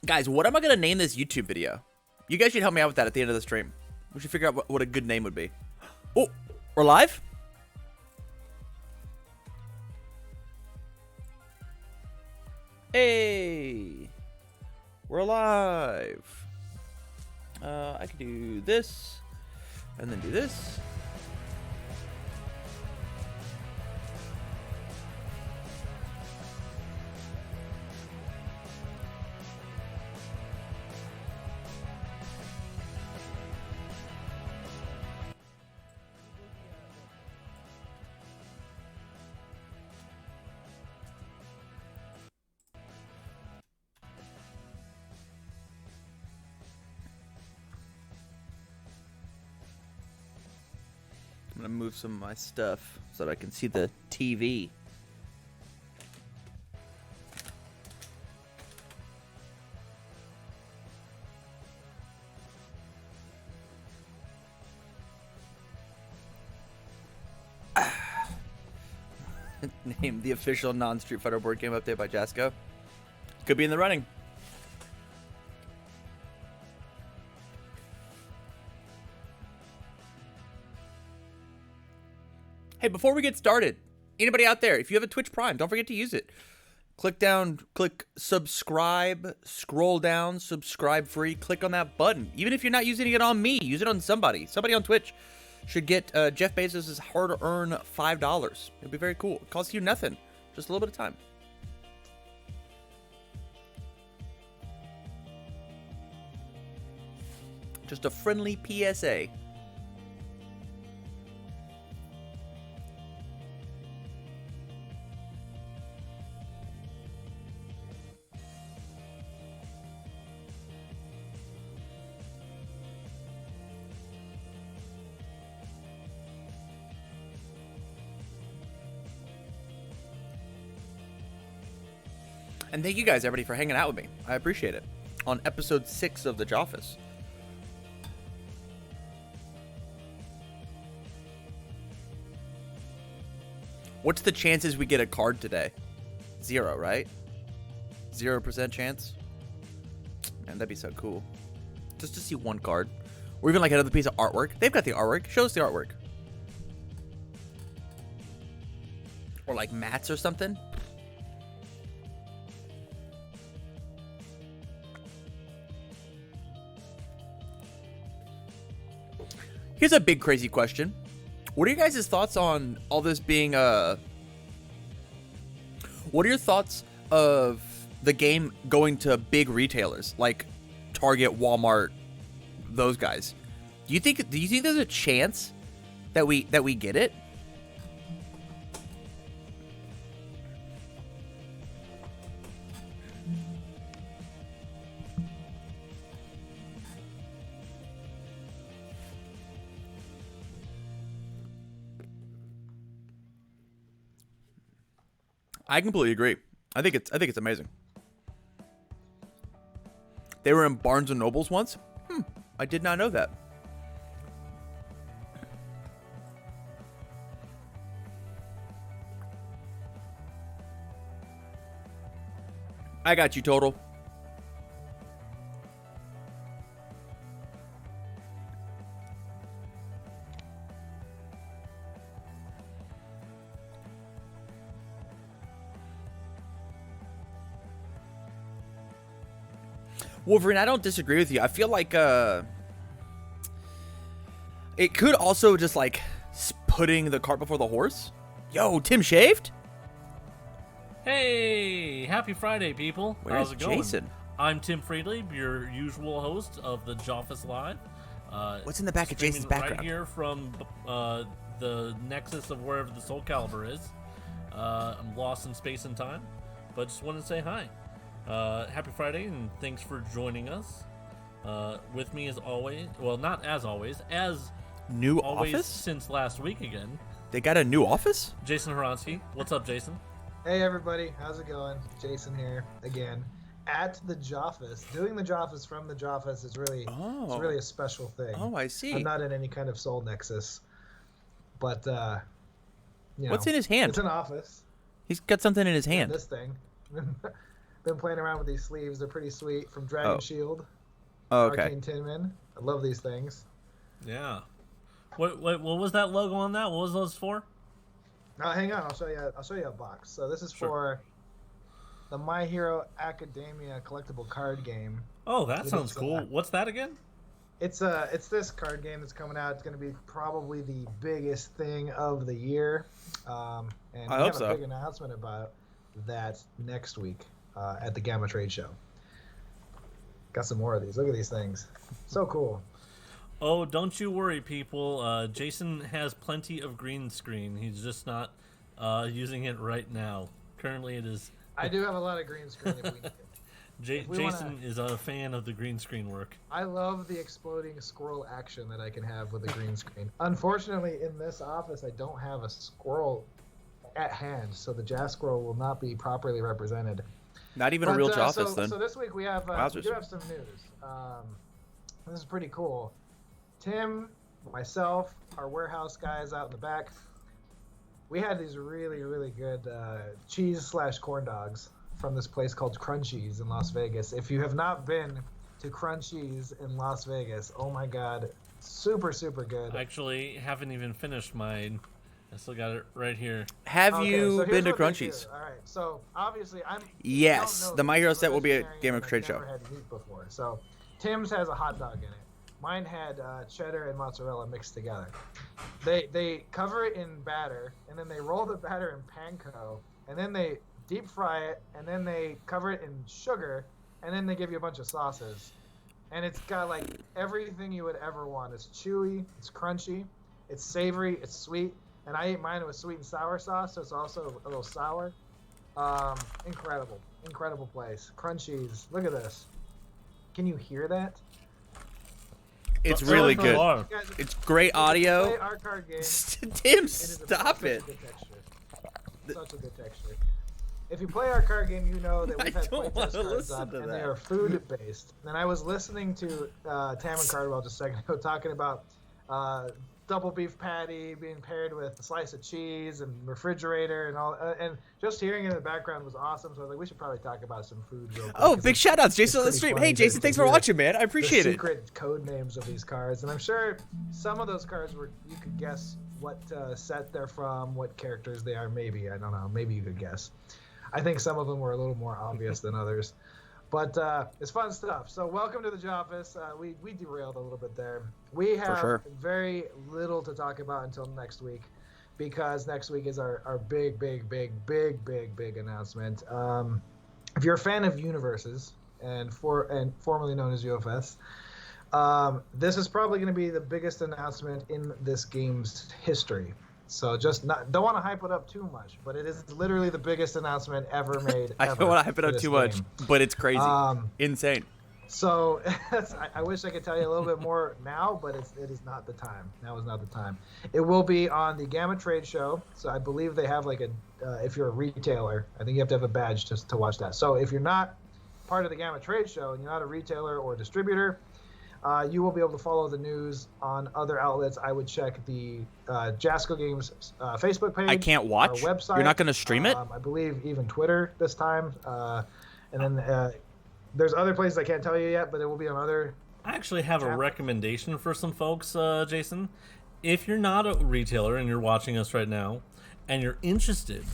Guys, what am I going to name this YouTube video? You guys should help me out with that at the end of the stream. We should figure out what a good name would be. Oh, we're live? Hey, we're live. I could do this and then do this. I'm gonna move some of my stuff so that I can see the TV. Named the official non-Street Fighter board game update by Jasco. Could be in the running. Hey, before we get started, anybody out there, if you have a Twitch Prime, don't forget to use it. Click down, click subscribe, scroll down, subscribe free, click on that button. Even if you're not using it on me, use it on somebody. Somebody on Twitch should get Jeff Bezos' hard-earned $5. It'll be very cool. It costs you nothing, just a little bit of time. Just a friendly PSA. And thank you guys, everybody, for hanging out with me. I appreciate it. On episode 6 of the Joffice. What's the chances we get a card today? 0, right? 0% chance? Man, that'd be so cool. Just to see one card. Or even like another piece of artwork. They've got the artwork. Show us the artwork. Or like mats or something. Here's a big crazy question. What are your guys' thoughts on all this being what are your thoughts of the game going to big retailers like Target, Walmart, those guys? Do you think there's a chance that we get it? I completely agree. I think it's amazing. They were in Barnes and Nobles once? I did not know that. I got you, Total. Wolverine, I don't disagree with you. I feel like it could also just like putting the cart before the horse. Yo, Tim shaved? Hey, happy Friday, people. Where's How's it going? Jason? I'm Tim Friedley, your usual host of the Joffice Live. What's in the back of Jason's background? Right here from the nexus of wherever the Soul Calibur is. I'm lost in space and time, but just wanted to say hi. Happy Friday, and thanks for joining us. With me as always, well, not as always, as new always office since last week again. They got a new office? Jason Horonsky. What's up, Jason? Hey everybody, how's it going? Jason here again at the Joffice. Doing the Joffice from the Joffice is really it's really a special thing. Oh, I see. I'm not in any kind of soul nexus, but you know, what's in his hand? It's an office. He's got something in his hand. This thing. been playing around with these sleeves. They're pretty sweet from Dragon Shield. Oh, okay. Arcane Tinman. I love these things. Yeah. What was that logo on that? What was those for? Hang on, I'll show you a box. So this is for the My Hero Academia collectible card game. Oh, that sounds cool. What's that again? It's this card game that's coming out. It's going to be probably the biggest thing of the year. And I we hope have so. a big announcement about that next week at the Gamma Trade Show. Got some more of these. Look at these things. So cool. Oh, don't you worry, people. Jason has plenty of green screen. He's just not using it right now. Currently, it is. I do have a lot of green screen if we need it. Jason is a fan of the green screen work. I love the exploding squirrel action that I can have with the green screen. Unfortunately, in this office, I don't have a squirrel at hand, so the Jasco will not be properly represented. Not even a real Joffice, then. So this week we do have some news. This is pretty cool. Tim, myself, our warehouse guys out in the back, we had these really, really good cheese/corn dogs from this place called Crunchies in Las Vegas. If you have not been to Crunchies in Las Vegas, oh my God, super, super good. I actually haven't even finished mine. I still got it right here. Have you been to Crunchies? All right, so obviously Yes, the My Hero set will be a Game of Trade Show. I've never had meat before. So Tim's has a hot dog in it. Mine had cheddar and mozzarella mixed together. They cover it in batter, and then they roll the batter in panko, and then they deep fry it, and then they cover it in sugar, and then they give you a bunch of sauces. And it's got like everything you would ever want. It's chewy, it's crunchy, it's savory, it's sweet. And I ate mine with sweet and sour sauce, so it's also a little sour. Incredible place. Crunchies. Look at this. Can you hear that? It's really good. Guys, It's great audio. Play our card game. Tim, stop it. Such a good texture. If you play our card game, you know that we've had don't playtest wanna cards listen up, to and that. they are food-based. And I was listening to Tam and Cardwell just a second ago talking about double beef patty being paired with a slice of cheese and refrigerator and all, and just hearing it in the background was awesome. So I was like, we should probably talk about some food real quick. Oh, big shout outs, Jason on the pretty stream. funny Hey, to Jason, thanks for hear watching, man. I appreciate the it. secret code names of these cards, and I'm sure some of those cards were you could guess what set they're from, what characters they are. Maybe, I don't know. Maybe you could guess. I think some of them were a little more obvious than others. But it's fun stuff. So welcome to the Joffice. We derailed a little bit there. We have very little to talk about until next week, because next week is our big announcement. If you're a fan of universes and formerly known as Joffice, this is probably going to be the biggest announcement in this game's history. So don't want to hype it up too much, but it is literally the biggest announcement ever made. I don't want to hype it up too much, but it's crazy, insane. So I wish I could tell you a little bit more now, but it is not the time. Now is not the time. It will be on the Gamma Trade Show. So I believe they have like if you're a retailer, I think you have to have a badge to watch that. So if you're not part of the Gamma Trade Show and you're not a retailer or distributor, you will be able to follow the news on other outlets. I would check the Jasco Games Facebook page. I can't watch. Our website. You're not going to stream it? I believe even Twitter this time. And then there's other places I can't tell you yet, but it will be on other. I actually have a recommendation for some folks, Jason. If you're not a retailer and you're watching us right now and you're interested,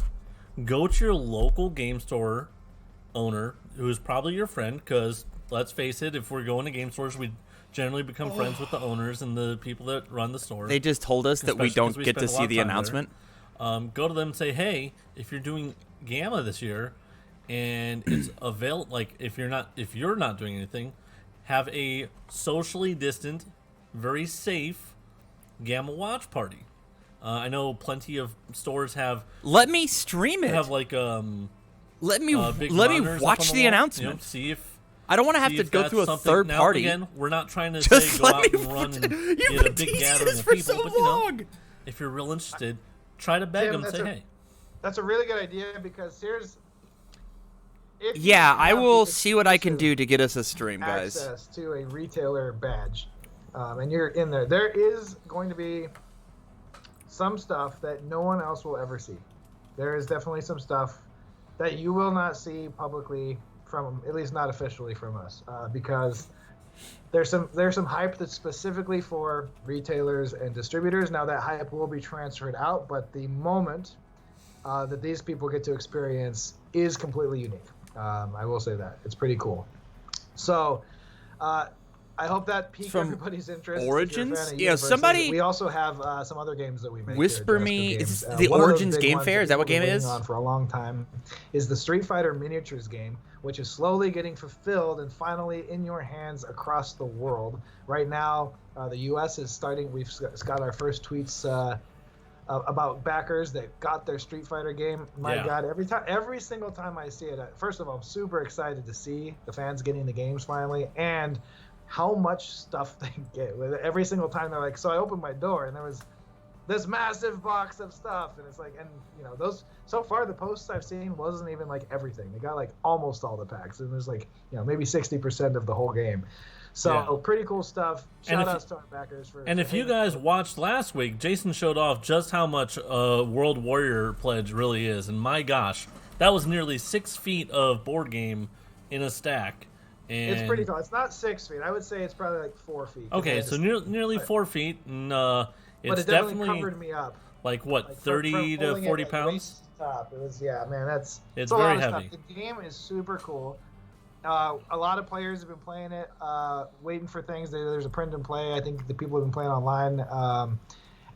go to your local game store owner, who's probably your friend, because let's face it, if we're going to game stores, we generally become friends with the owners and the people that run the store. They just told us that we don't get to see the announcement. Go to them and say, hey, if you're doing Gamma this year and it's available, like if you're not doing anything, have a socially distant, very safe Gamma watch party. I know plenty of stores have. Let me stream it. Have like let me watch the announcement. You know, see if. I don't want to have to go through a third party. Again, we're not trying to Just say go out and run and get a big gathering of people. So but long. If you're real interested, try to beg them and say, hey. That's a really good idea, because I will see what I can do to get us a stream, guys. Access to a retailer badge, and you're in there. There is going to be some stuff that no one else will ever see. There is definitely some stuff that you will not see publicly from at least not officially from us, because there's some hype that's specifically for retailers and distributors. Now that hype will be transferred out, but the moment that these people get to experience is completely unique. I will say that it's pretty cool. So I hope that piqued From everybody's interest. Origins? Yeah, Yeah, somebody... We also have some other games that we make. Whisper here, Me. Jasco Is games. the One of Origins big Game ones Fair? that Is that what people game it have been is? on for a long time is the Street Fighter Miniatures game, which is slowly getting fulfilled and finally in your hands across the world. Right now, the U.S. is starting. We've got our first tweets about backers that got their Street Fighter game. My God, every single time I see it, first of all, I'm super excited to see the fans getting the games finally, and how much stuff they get. Every single time they're like, so I opened my door and there was this massive box of stuff, and it's like, and those, so far the posts I've seen wasn't even like everything. They got like almost all the packs, and there's like maybe 60% of the whole game. So pretty cool stuff. Shout outs to our backers for. And if you guys watched last week, Jason showed off just how much World Warrior Pledge really is, and my gosh, that was nearly 6 feet of board game in a stack. And it's pretty tall. It's not 6 feet. I would say it's probably like 4 feet. Okay, so nearly 4 feet, and it's but it definitely covered me up. Like what, 30 to 40 pounds? Top. It was man, it's very a lot of heavy. Stuff. The game is super cool. A lot of players have been playing it, waiting for things. There's a print and play. I think the people have been playing online,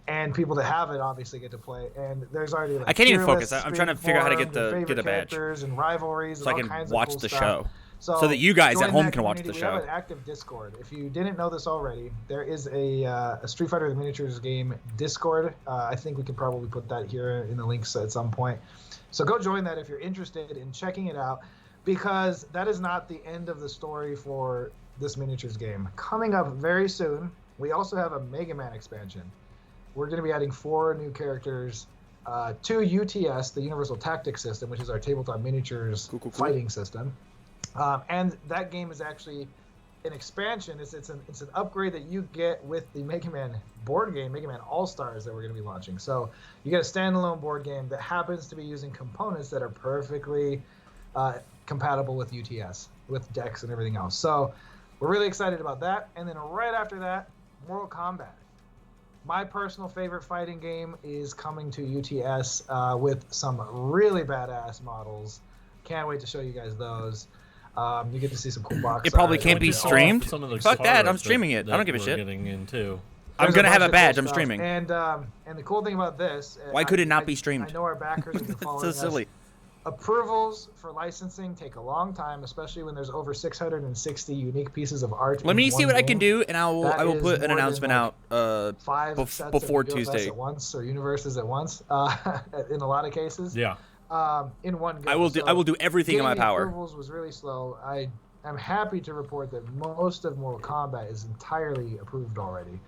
and people that have it obviously get to play. And there's already like I can't even focus. I'm trying to figure out how to get a badge and rivalries so and I all can kinds watch of cool the stuff. show. So that you guys at home can watch the We show. have an active Discord. If you didn't know this already, there is a Street Fighter the Miniatures game Discord. I think we could probably put that here in the links at some point. So go join that if you're interested in checking it out, because that is not the end of the story for this Miniatures game. Coming up very soon, we also have a Mega Man expansion. We're going to be adding 4 new characters to UTS, the Universal Tactics System, which is our tabletop miniatures fighting system. And that game is actually an expansion. It's an upgrade that you get with the Mega Man board game, Mega Man All-Stars, that we're going to be launching. So you get a standalone board game that happens to be using components that are perfectly compatible with UTS, with decks and everything else. So we're really excited about that. And then right after that, Mortal Kombat. My personal favorite fighting game is coming to UTS with some really badass models. Can't wait to show you guys those. You get to see some cool box It probably art. can't be streamed. Fuck that, I'm streaming it. I don't give a shit. I'm going to have a badge. I'm streaming. And the cool thing about this... Why could it not be streamed? I know our backers have been following It's so silly. us. Approvals for licensing take a long time, especially when there's over 660 unique pieces of art. Let me see what I can game. do, and I will put an announcement out 5 sets before of UFS Tuesday. at once, or universes at once, in a lot of cases. Yeah. In one go. I will do everything in my power. Approvals was really slow. I'm happy to report that most of Mortal Kombat is entirely approved already.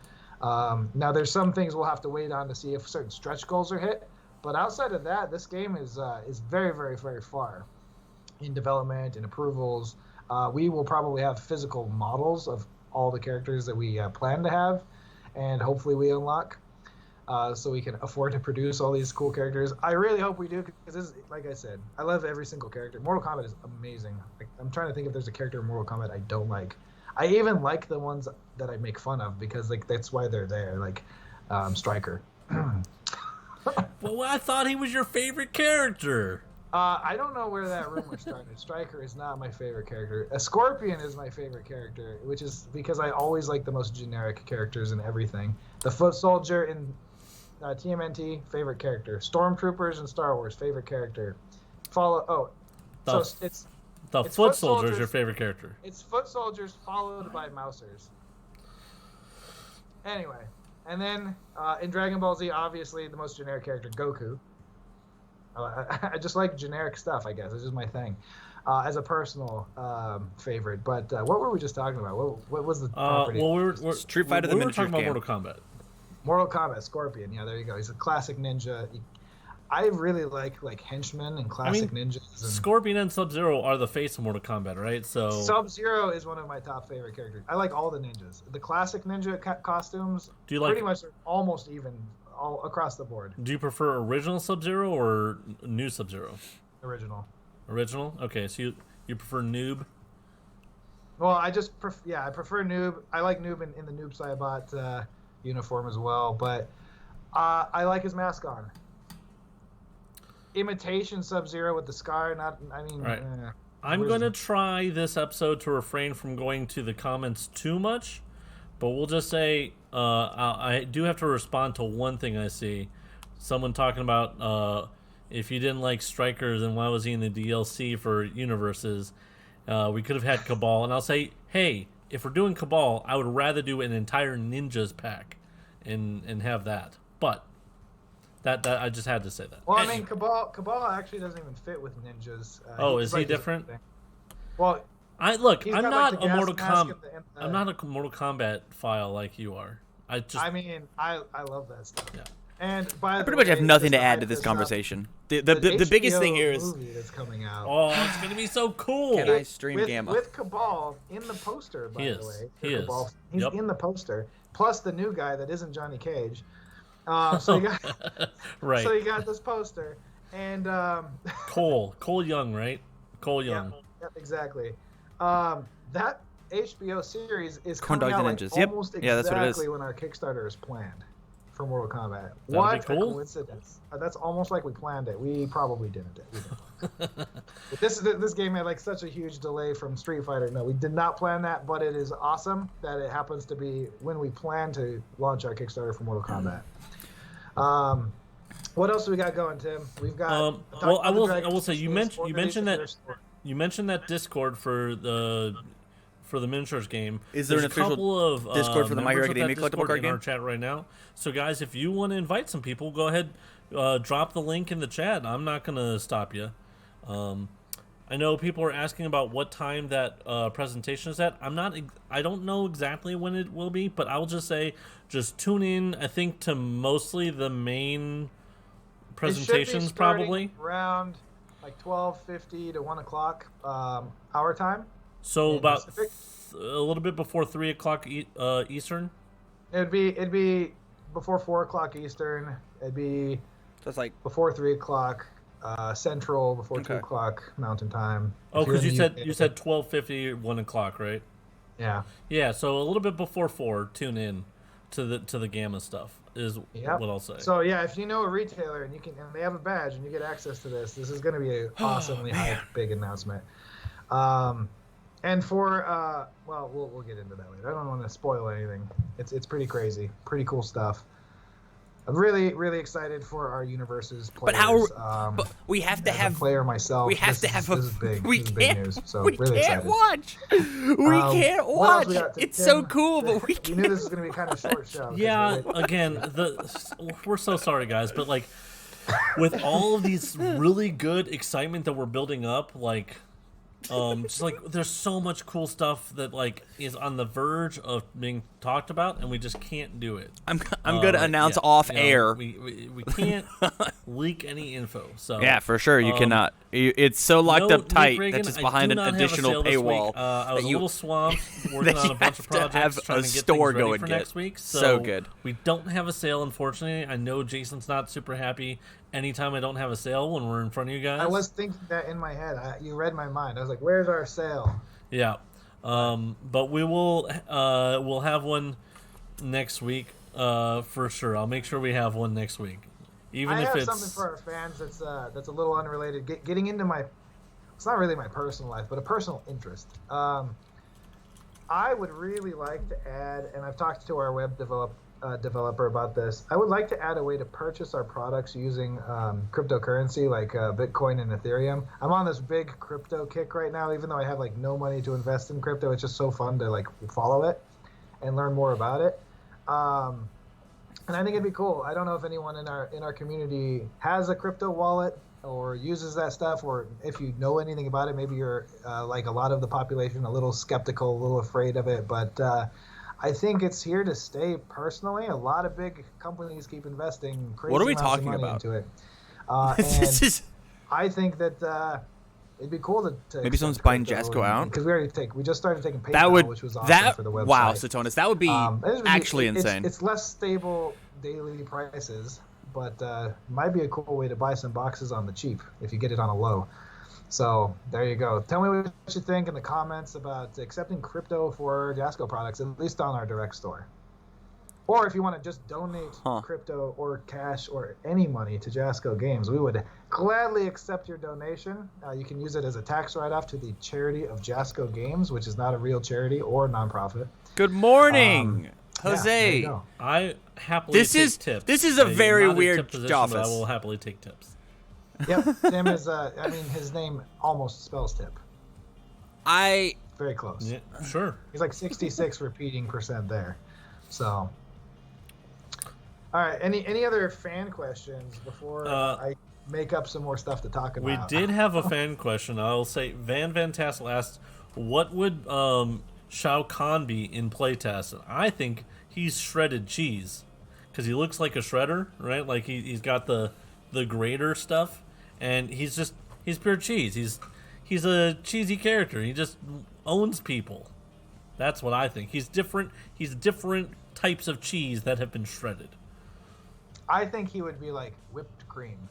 Now there's some things we'll have to wait on to see if certain stretch goals are hit. But outside of that, this game is very, very, very far in development and approvals. We will probably have physical models of all the characters that we plan to have, and hopefully we unlock, so we can afford to produce all these cool characters. I really hope we do, because this is, like I said, I love every single character. Mortal Kombat is amazing. I'm trying to think if there's a character in Mortal Kombat I don't like. I even like the ones that I make fun of, because that's why they're there, like Stryker. Well, I thought he was your favorite character. I don't know where that rumor started. Stryker is not my favorite character. A Scorpion is my favorite character, which is because I always like the most generic characters in everything. The Foot Soldier in TMNT, favorite character. Stormtroopers in Star Wars, favorite character. It's Foot Soldier is your favorite character. It's Foot Soldiers followed by Mousers. Anyway. And then in Dragon Ball Z, obviously the most generic character, Goku. I just like generic stuff, I guess. It's just my thing. As a personal favorite. But what were we just talking about? What was the property? Well, we're Street Fighter the Miniatures talking about game. Mortal Kombat. Mortal Kombat, Scorpion. Yeah, there you go. He's a classic ninja. I really like henchmen and classic ninjas. And Scorpion and Sub-Zero are the face of Mortal Kombat, right? So Sub-Zero is one of my top favorite characters. I like all the ninjas. The classic ninja costumes pretty much are almost even all across the board. Do you prefer original Sub-Zero or new Sub-Zero? Original. Original? Okay, so You prefer noob? Well, I prefer noob. I like noob in the Noob Saibot uniform as well, but I like his mask on. Imitation Sub-Zero with the scar. Right. I'm going to try this episode to refrain from going to the comments too much, but we'll just say I do have to respond to one thing I see. Someone talking about if you didn't like Strikers, then why was he in the DLC for Universes? We could have had Cabal, and I'll say, hey, if we're doing Cabal, I would rather do an entire Ninjas pack and have that. But that I just had to say that. Well, I mean, Cabal actually doesn't even fit with Ninjas. Is he different? Well, I'm not a Mortal Kombat. I'm not a Mortal Kombat file like you are. I love that stuff. Yeah. And I pretty much have nothing to add to this conversation. The biggest thing here is movie that's coming out. Oh, it's gonna be so cool. Can I stream Gamma? With Cabal in the poster, by the way. He's Yep. in the poster. Plus the new guy that isn't Johnny Cage. So you got right. So you got this poster and Cole Young, right? Cole Young. Yep, exactly. That HBO series is coming out like almost exactly that's what it is. when our Kickstarter is planned for Mortal Kombat. That'd What be cool. a coincidence! That's almost like we planned it. We probably didn't. But this game had like such a huge delay from Street Fighter. No, we did not plan that, but it is awesome that it happens to be when we plan to launch our Kickstarter for Mortal Kombat. What else do we got going, Tim? We've got. Well, I will say you mentioned that Discord for the miniatures game. Is there an official Discord for the My Hero Academia collectible card game? In our chat right now. So guys, if you want to invite some people, go ahead, drop the link in the chat. I'm not gonna stop you. I know people are asking about what time that presentation is at. I don't know exactly when it will be, but I'll just say, just tune in. I think to mostly the main presentations, probably around like 12:50 to 1 o'clock our time. So about a little bit before 3 o'clock Eastern. It'd be before 4 o'clock Eastern. It'd be like before 3 o'clock Central, before 2 o'clock Mountain Time. Oh, because you said 12:50, 1 o'clock, right? Yeah. Yeah. So a little bit before 4, tune in to the Gamma stuff is what I'll say. So yeah, if you know a retailer and they have a badge and you get access to this is going to be an awesomely big announcement. And for we'll get into that later. I don't want to spoil anything. It's pretty crazy, pretty cool stuff. I'm really, really excited for our universes players. But we have to as have a player myself. We have to have this is big. We this is can't. big news. So we really can't excited. watch. We can't watch. It's so cool, but we You can't. knew this was going to be kind of short show. Yeah. Again, we're so sorry, guys, but like with all of these really good excitement that we're building up, like. Just like there's so much cool stuff that like is on the verge of being talked about, and we just can't do it. I'm gonna announce off air. We can't leak any info. So yeah, for sure you cannot. It's so locked up tight Reagan, that it's behind an additional paywall. I was a little swamped working on a bunch of projects trying to get things ready for next week. So good. We don't have a sale, unfortunately. I know Jason's not super happy anytime I don't have a sale when we're in front of you guys. I was thinking that in my head. You read my mind. I was like, "Where's our sale?" Yeah, but we'll have one next week for sure. I'll make sure we have one next week. Even if it's something for our fans that's a little unrelated. Getting into it's not really my personal life, but a personal interest. I would really like to add, and I've talked to our web developer about this. I would like to add a way to purchase our products using cryptocurrency like Bitcoin and Ethereum. I'm on this big crypto kick right now, even though I have like no money to invest in crypto. It's just so fun to like follow it and learn more about it. And I think it'd be cool. I don't know if anyone in our community has a crypto wallet or uses that stuff, or if you know anything about it, maybe you're like a lot of the population, a little skeptical, a little afraid of it. But I think it's here to stay. Personally, a lot of big companies keep investing crazy amounts of money into it. I think that it'd be cool to maybe someone's buying Jasco out because we just started taking PayPal, which was awesome for the website. Wow, Satonis, that would be actually insane. It's less stable daily prices, but might be a cool way to buy some boxes on the cheap if you get it on a low. So there you go. Tell me what you think in the comments about accepting crypto for Jasco products, at least on our direct store. Or if you want to just donate crypto or cash or any money to Jasco Games, we would gladly accept your donation. You can use it as a tax write-off to the charity of Jasco Games, which is not a real charity or nonprofit. Good morning, Jose. Yeah, I happily take tips. This is a very weird Joffice. I Joffice. will happily take tips. Yep, Tim is. His name almost spells tip. Very close. Yeah, sure. He's like 66 repeating % there. So. All right. Any other fan questions before I make up some more stuff to talk about? We did have a fan question. I'll say Van Tassel asked, "What would Shao Kahn be in playtest?" I think he's shredded cheese because he looks like a shredder, right? Like he's got the grater stuff, and he's pure cheese. He's a cheesy character. He just owns people. That's what I think. He's different. He's different types of cheese that have been shredded. I think he would be like whipped cream.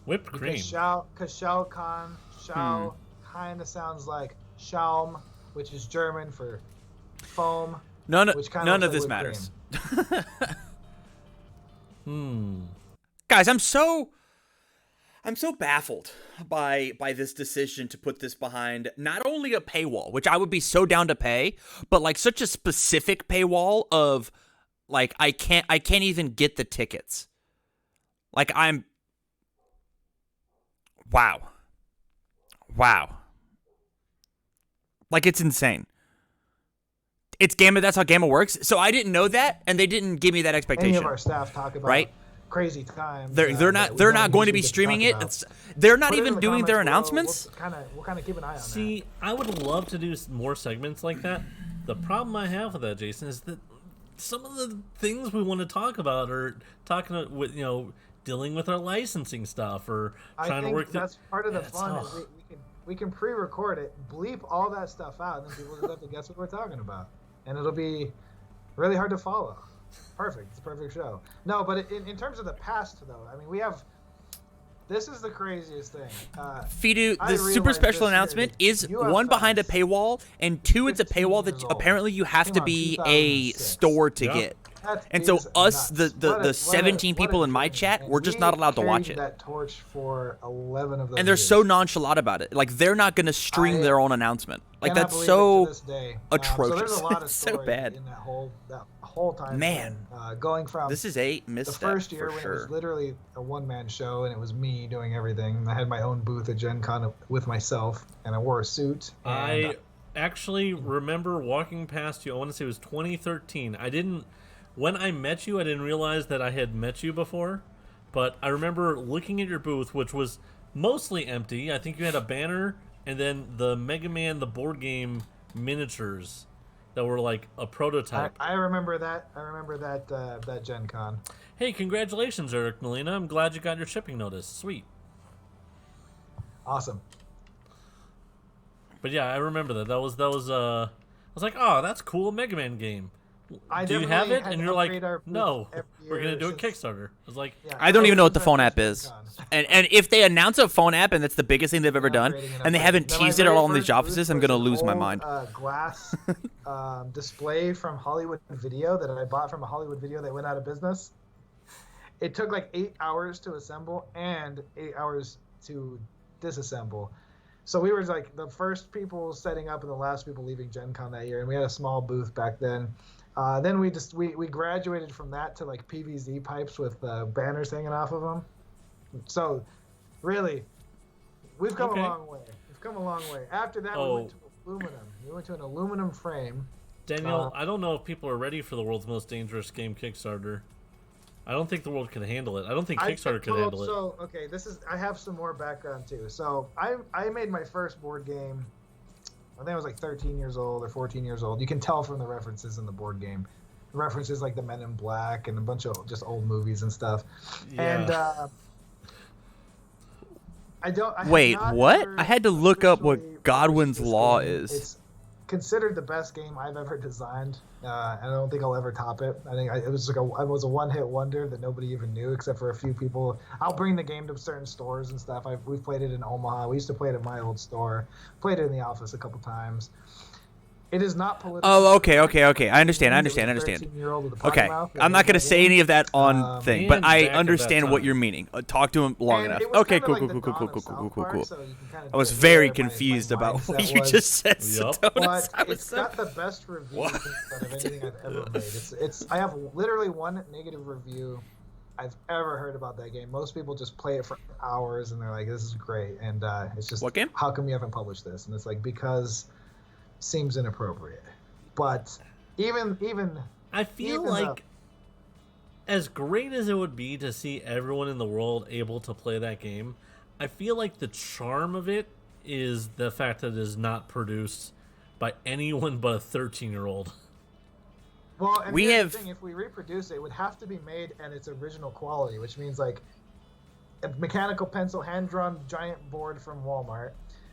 Whipped cream. Because Shao Kahn, kind of sounds like Schaum, which is German for foam. None of this matters. Guys, I'm so baffled by this decision to put this behind not only a paywall, which I would be so down to pay, but like such a specific paywall of like I can't even get the tickets. Like wow. Like it's insane. It's Gamma. That's how Gamma works. So I didn't know that, and they didn't give me that expectation. Any of our staff talk about crazy times. They're not going to be streaming it. They're not even doing their announcements. We'll kind of keep an eye on that. See, I would love to do more segments like that. The problem I have with that, Jason, is that some of the things we want to talk about are talking with dealing with our licensing stuff or trying to work. That's part of the fun. Is we can pre-record it, bleep all that stuff out, and then people just have to guess what we're talking about, and it'll be really hard to follow. Perfect. It's a perfect show. No, but in terms of the past, though, I mean, we have. This is the craziest thing. Fidu, the super special announcement is one behind a paywall, and two, it's a paywall that apparently you have to be a store to get. And so us, the 17 people in my chat, we're just not allowed to watch it. That torch for 11 of those. And they're so nonchalant about it. Like they're not going to stream their own announcement. Like that's so atrocious. So there's a lot of it's so bad. In that whole time. Man, going from this is a misstep. The first year when it was literally a one-man show and it was me doing everything. I had my own booth at Gen Con with myself, and I wore a suit. I actually remember walking past you. I want to say it was 2013. When I met you, I didn't realize that I had met you before, but I remember looking at your booth, which was mostly empty. I think you had a banner and then the Mega Man, the board game miniatures that were like a prototype. I remember that. That Gen Con. Hey, congratulations, Eric Molina. I'm glad you got your shipping notice. Sweet. Awesome. But yeah, I remember that. I was like, oh, that's cool, Mega Man game. Do you have it? And you're like, no, we're going to do a Kickstarter. I was like, I don't even know what the phone app is. And if they announce a phone app and that's the biggest thing they've ever done, and they haven't teased it at all in these offices, I'm going to lose my mind. Glass display from Hollywood Video that I bought from a Hollywood Video that went out of business. It took like 8 hours to assemble and 8 hours to disassemble. So we were like the first people setting up and the last people leaving Gen Con that year, and we had a small booth back then. Then we graduated from that to like PVZ pipes with banners hanging off of them. So, really, we've come a long way. After that, we went to aluminum. We went to an aluminum frame. Daniel, I don't know if people are ready for the world's most dangerous game Kickstarter. I don't think the world can handle it. I don't think Kickstarter can handle it. So, okay, I have some more background too. So, I made my first board game. I think I was like 13 years old or 14 years old. You can tell from the references in the board game. References like the Men in Black and a bunch of just old movies and stuff. Yeah. And Wait, what? I had to look up what Godwin's Law is. considered the best game I've ever designed. I don't think I'll ever top it. I think it was a one-hit wonder that nobody even knew except for a few people. I'll bring the game to certain stores and stuff. We've played it in Omaha. We used to play it at my old store. Played it in the office a couple times. It is not political. Oh, okay. I understand. Okay, I'm not gonna say any of that on thing, but I understand what you're meaning. Talk to him long enough. Okay, cool. I was very confused about what you just said. But it's got the best reviews out of anything I've ever made. I have literally one negative review I've ever heard about that game. Most people just play it for hours and they're like, "This is great," and it's just, what game? How come you haven't published this? And it's like, because seems inappropriate. But even I feel like as great as it would be to see everyone in the world able to play that game, I feel like the charm of it is the fact that it is not produced by anyone but a 13-year-old. Well, and here's the thing, if we reproduce it, it would have to be made at its original quality, which means like a mechanical pencil, hand-drawn giant board from Walmart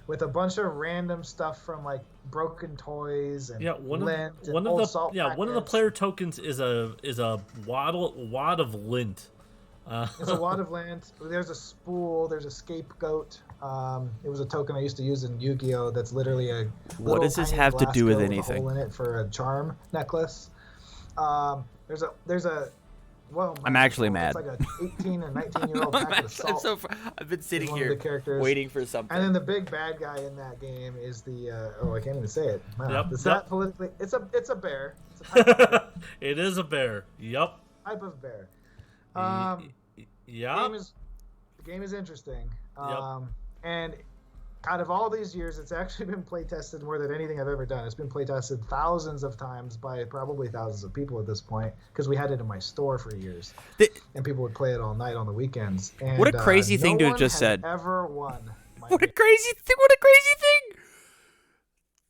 with a bunch of random stuff from like broken toys and one of the player tokens is a wad of lint. It's a wad of lint. There's a spool. There's a scapegoat. It was a token I used to use in Yu-Gi-Oh. That's literally a. What does this have to do with anything? Hole in it for a charm necklace. There's a. Well, I'm actually mad. It's like an 18 or 19-year-old pack of salt. I've been sitting here waiting for something. And then the big bad guy in that game is the. I can't even say it. Wow. It's not politically. It's a bear. It's a type of bear. It is a bear. Yep. Type of bear. Yeah. The game is interesting. And out of all these years, it's actually been play tested more than anything I've ever done. It's been play tested thousands of times by probably thousands of people at this point, because we had it in my store for years, and people would play it all night on the weekends. And, what a crazy thing to have just said. Ever won? What a crazy thing!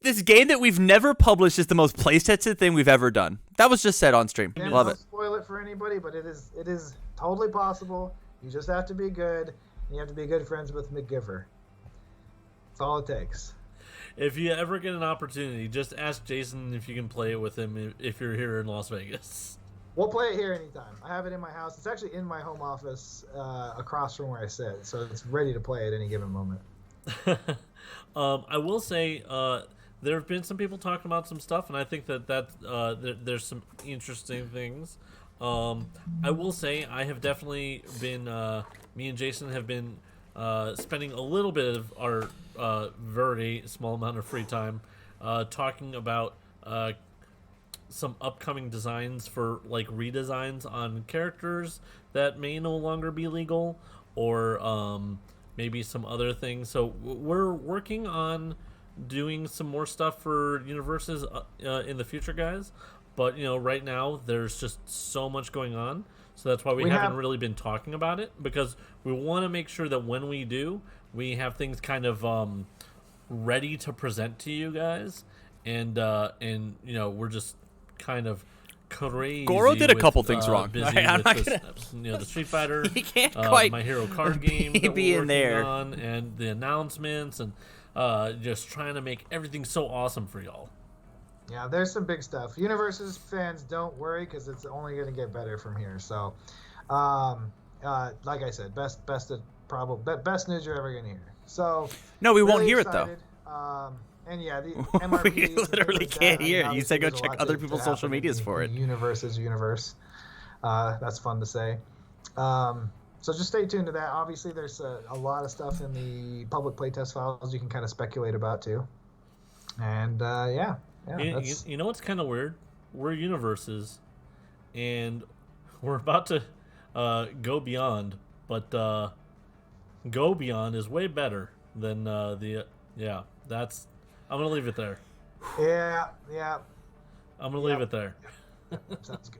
This game that we've never published is the most play tested thing we've ever done. That was just said on stream. And love it. Spoil it for anybody, but it is totally possible. You just have to be good. And you have to be good friends with McGiver. That's all it takes. If you ever get an opportunity, just ask Jason if you can play it with him if you're here in Las Vegas. We'll play it here anytime. I have it in my house. It's actually in my home office across from where I sit, so it's ready to play at any given moment. I will say there have been some people talking about some stuff, and I think that there's some interesting things. I will say I have definitely been, me and Jason have been spending a little bit of our very small amount of free time talking about some upcoming designs for like redesigns on characters that may no longer be legal, or maybe some other things. So we're working on doing some more stuff for universes in the future, guys. But right now there's just so much going on, so that's why we haven't really been talking about it, because we want to make sure that when we do, we have things kind of ready to present to you guys, and we're just kind of crazy. Goro did a couple things wrong. Busy with the Street Fighter, he can't quite My Hero card game that be we're in there on, and the announcements, and just trying to make everything so awesome for y'all. Yeah, there's some big stuff. Universes fans, don't worry, because it's only going to get better from here. So, like I said, best news you're ever going to hear. So no, we really won't hear excited. it though. And yeah, the MRPs, we literally like can't that, hear. I mean, You said go there's a check lot other to people's happen social in medias the for it. Universe is universe. That's fun to say. So just stay tuned to that. Obviously, there's a lot of stuff in the public playtest files you can kind of speculate about too. And yeah. You know what's kind of weird? We're universes, and we're about to go beyond, but go beyond is way better than that's. I'm gonna leave it there. Yeah. I'm gonna leave it there. Sounds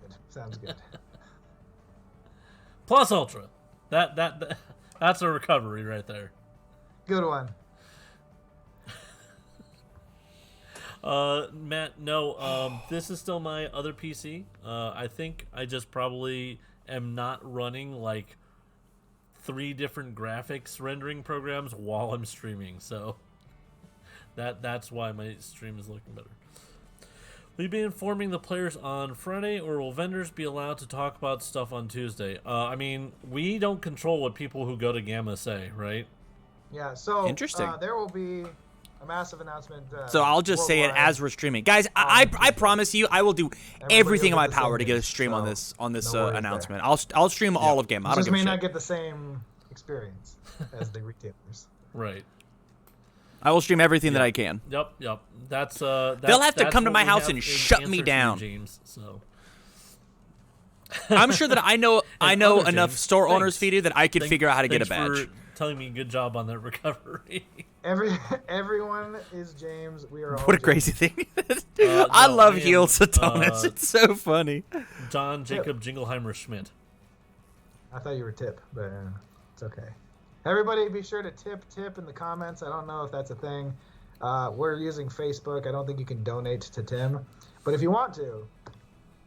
good. Plus Ultra, that's a recovery right there. Good one. Matt, no, this is still my other PC. I think I just probably am not running like 3 different graphics rendering programs while I'm streaming, so That's why my stream is looking better. Will you be informing the players on Friday, or will vendors be allowed to talk about stuff on Tuesday? I mean, we don't control what people who go to Gamma say, right? Yeah, so Interesting. There will be a massive announcement. So I'll just say it worldwide. as we're streaming, guys. I promise you, I will do everything in my power to get a stream on this no worries announcement. I'll stream all of Gamma. I don't Just give a may shit. not get the same experience as the retailers. Right. I will stream everything that I can. Yep. That's They'll have to come to my house and shut me down. James, so. I'm sure that I know Other enough James, store owners, thanks. Fedu, that I could figure out how to get a Thanks badge. for telling me good job on that recovery. Everyone is James. We are all What a James. crazy thing. No, I love I am, heel Satonis. It's so funny. John Jacob Jingleheimer Schmidt. I thought you were Tip, but it's okay. Everybody be sure to tip in the comments. I don't know if that's a thing. We're using Facebook. I don't think you can donate to Tim. But if you want to,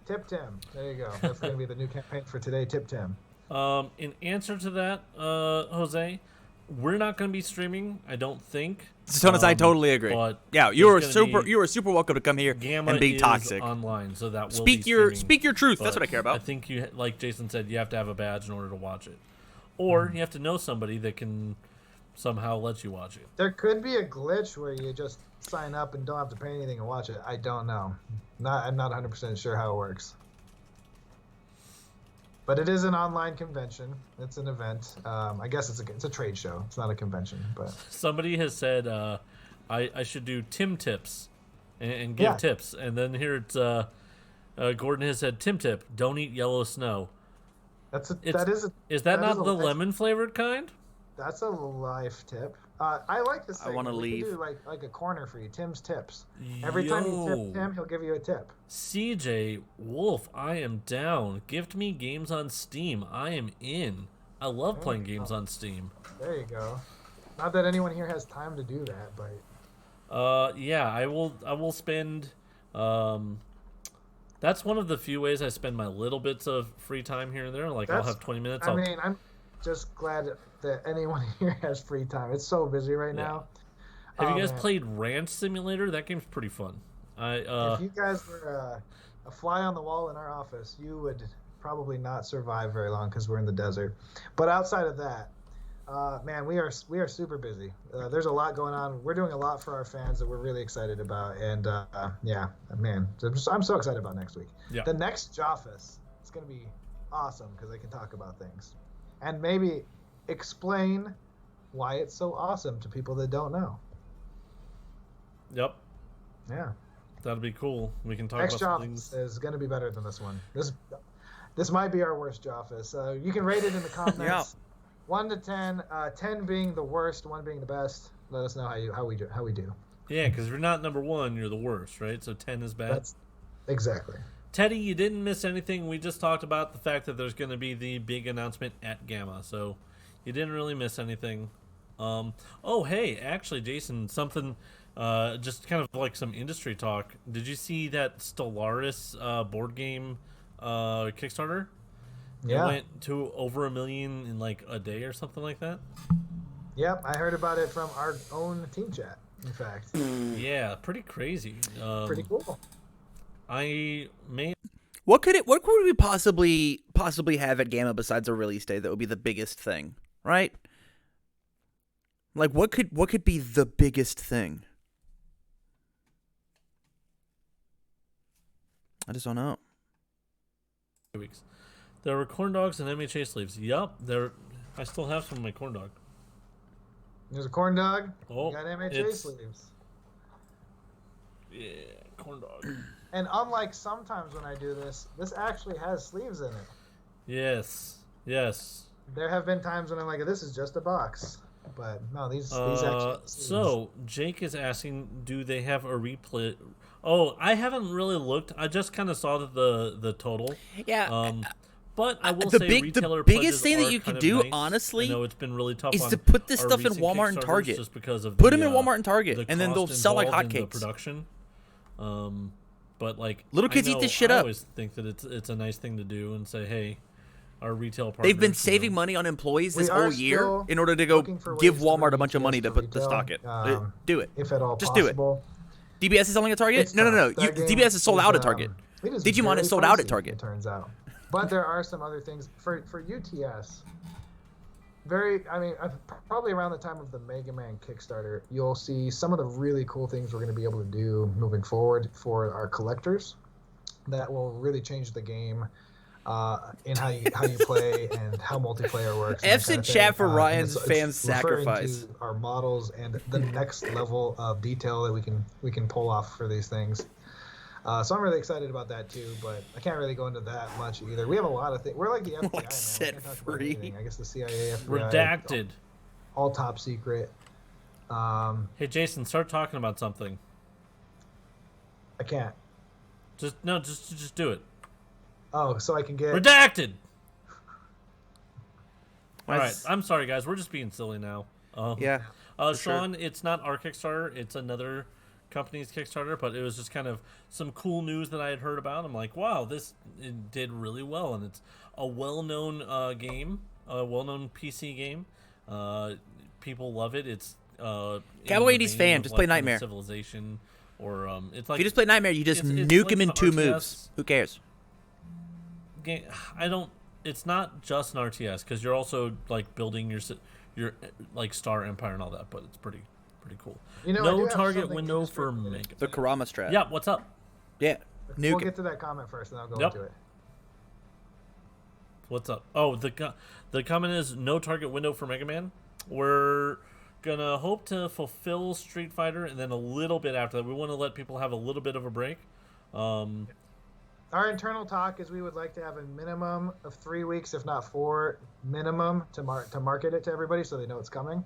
tip Tim. There you go. That's going to be the new campaign for today, tip Tim. In answer to that, Jose, we're not going to be streaming, I don't think. Satonis, I totally agree. But Yeah, you were super welcome to come here Gamma and be is toxic. online, so that will Speak be your streaming. truth. That's But what I care about. I think you, like Jason said, you have to have a badge in order to watch it, or you have to know somebody that can somehow let you watch it. There could be a glitch where you just sign up and don't have to pay anything and watch it. I don't know. I'm not 100% sure how it works. But it is an online convention. It's an event. I guess it's a trade show. It's not a convention. But Somebody has said I should do Tim tips and give tips, and then here it's Gordon has said Tim tip: don't eat yellow snow. is that not the lemon flavored kind? That's a life tip. I like this thing. wanna We leave. could do like a corner for you. Tim's tips. Every time you tip Tim, he'll give you a tip. CJ Wolf, I am down. Gift me games on Steam. I am in. I love playing games on Steam. There you go. Not that anyone here has time to do that, but Yeah, I will spend. That's one of the few ways I spend my little bits of free time here and there. Like I'll have 20 minutes. I mean, I'm just glad that anyone here has free time. It's so busy right now. Have you guys played Ranch Simulator? That game's pretty fun. If you guys were a fly on the wall in our office, you would probably not survive very long because we're in the desert. But outside of that, man, we are super busy. There's a lot going on. We're doing a lot for our fans that we're really excited about. And yeah, man, I'm so excited about next week. Yeah. The next Joffice is going to be awesome because they can talk about things and maybe explain why it's so awesome to people that don't know. Yep. Yeah. That'd be cool. We can talk Next about some Joffice things. is going to be better than this one. This might be our worst Joffice. You can rate it in the comments. Yeah. 1 to 10, 10 being the worst, 1 being the best. Let us know how we do. Yeah, because if you're not number 1, you're the worst, right? So 10 is bad. Exactly. Teddy, you didn't miss anything. We just talked about the fact that there's going to be the big announcement at Gamma, so you didn't really miss anything. Oh, hey, actually, Jason, something, just kind of like some industry talk. Did you see that Stellaris board game Kickstarter? Yeah. It went to over 1 million in like a day or something like that. Yep, I heard about it from our own team chat, in fact. Yeah, pretty crazy. Pretty cool. What could we possibly have at Gamma besides a release date that would be the biggest thing, right? Like what could be the biggest thing? I just don't know. 2 weeks. There were corn dogs and MHA sleeves. Yup, I still have some of my corn dog. There's a corn dog. Oh, You got MHA sleeves. Yeah, corn dog. And unlike sometimes when I do this actually has sleeves in it. Yes. There have been times when I'm like, this is just a box. But no, these actually have sleeves. So, Jake is asking, do they have a replay? Oh, I haven't really looked. I just kind of saw the total. Yeah. But I will the say retailer biggest thing pledges that you are can kind of do, nice. honestly, I know it's been really tough is on to put this our stuff in recent Walmart and Kickstarters Target. just because of Put them in Walmart and Target, and then they'll cost sell like involved in the hotcakes. production. But like Little kids I eat know this shit I up. always think that it's a nice thing to do and say, hey, our retail partners. They've been you saving know. money on employees this We are whole year still in order to go looking for give ways to Walmart bring a bunch of money to DBS put to retail, stock it. Do it. if at all Just do it. possible. DBS is selling at Target? It's No. tough. That game DBS is sold out at Target. It is Digimon very is sold out at pricey, Target. It turns out, but there are some other things for UTS. Probably around the time of the Mega Man Kickstarter, you'll see some of the really cool things we're going to be able to do moving forward for our collectors. That will really change the game in how you play and how multiplayer works. F's in chat for Ryan's it's fan referring sacrifice. to our models and the next level of detail that we can pull off for these things. So I'm really excited about that too, but I can't really go into that much either. We have a lot of things. We're like the FBI, man. We set can't talk about free. anything. I guess the CIA, FBI, Redacted. all top secret. Hey Jason, start talking about something. I can't. Just do it. Oh, so I can get. Redacted. All right, That's- I'm sorry guys, we're just being silly now. Yeah. Sean, it's not our Kickstarter, it's another company's Kickstarter, but it was just kind of some cool news that I had heard about. I'm like, wow, it did really well, and it's a well-known game, a well-known PC game. People love it. It's Cowboy 80s fan, just play Nightmare. Civilization, or it's like If you just play Nightmare, you just it's nuke like him in an 2 RTS moves. Who cares? game. It's not just an RTS because you're also like building your like Star Empire and all that, but it's pretty cool. You know, I do No have target something window industry for related. Mega. The Kurama strat. Yeah, what's up? Yeah. We'll Nuke get it. to that comment first, and I'll go Yep. into it. What's up? Oh, the comment is no target window for Mega Man. We're gonna hope to fulfill Street Fighter, and then a little bit after that, we want to let people have a little bit of a break. Our internal talk is we would like to have a minimum of 3 weeks, if not 4, minimum to market it to everybody so they know it's coming.